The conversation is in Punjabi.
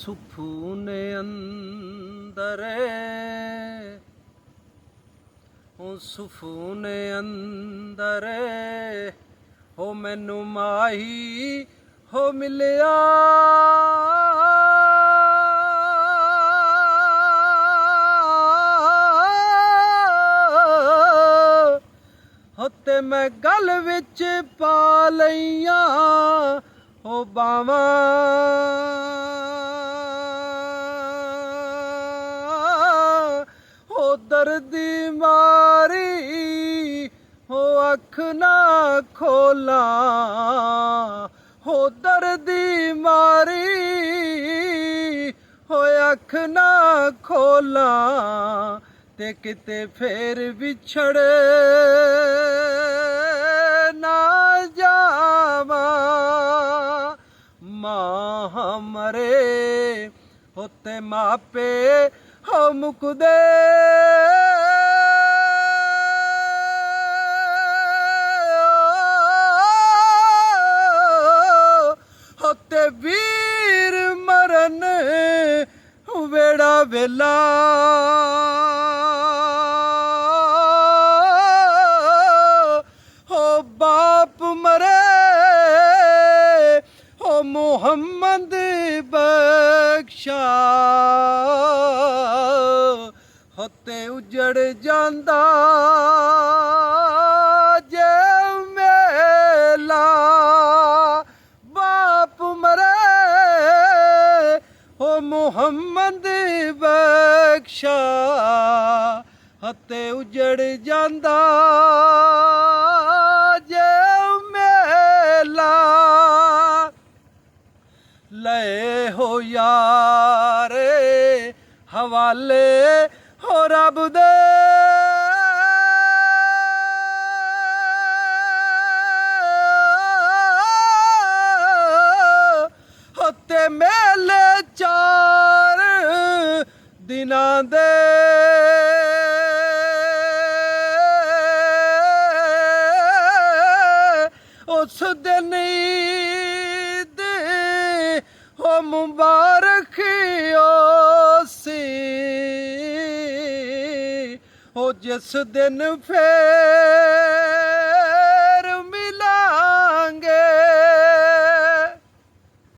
ਸੁਫੂਨ ਅੰਦਰ ਉਹ ਸੁਫੂਨ ਅੰਦਰ ਹੋ ਮੈਨੂੰ ਮਾਹੀ ਹੋ ਮਿਲਿਆ ਹੋ ਤੇ ਮੈਂ ਗਲ ਵਿੱਚ ਪਾ ਲਈਆਂ ਹੋ ਬਾਵਾਂ ਹੋ ਦਰਦੀ ਮਾਰੀ ਹੋ ਅੱਖ ਨਾ ਖੋਲਾਂ ਹੋ ਦਰਦੀ ਮਾਰੀ ਹੋ ਅੱਖ ਨਾ ਖੋਲਾਂ ਤੇ ਕਿਤੇ ਫੇਰ ਵਿਛੜ ਨਾ ਜਾਵਾਂ ਮਾਂ ਮਰੇ ਹੋ ਤੇ ਮਾਪੇ ਹੋ ਮੁਕਦੇ ਹੋ ਤੇ ਵੀਰ ਮਰਨ ਵੇੜਾ ਵੇਲਾ ਹੋ ਬਾਪ ਮਰੇ ਹੋ ਮੁਹੰਮਦ ਬਖਸ਼ਾ ਹੋ ਤੇ ਉਜੜ ਜਾਂਦਾ ਜੇ ਮੇਲਾ ਬਾਪ ਮਰੇ ਹੋ ਮੁਹੰਮਦ ਬਖਸ਼ਾ ਹੱਤੇ ਉਜੜ ਜਾਂਦਾ ਜੇ ਮੇਲਾ ਲਏ ਹੋ ਯਾਰੇ ਹਵਾਲੇ ਹੋ ਰੱਬ ਦੇ ਹੱਤੇ ਮੇਲੇ ਚਾਰ ਦਿਨਾਂ ਦੇ ਉਸ ਦਿਨ ਈਦ ਹੋ ਮੁਬਾਰਕ ਸੀ ਹੋ ਜਿਸ ਦਿਨ ਫੇਰ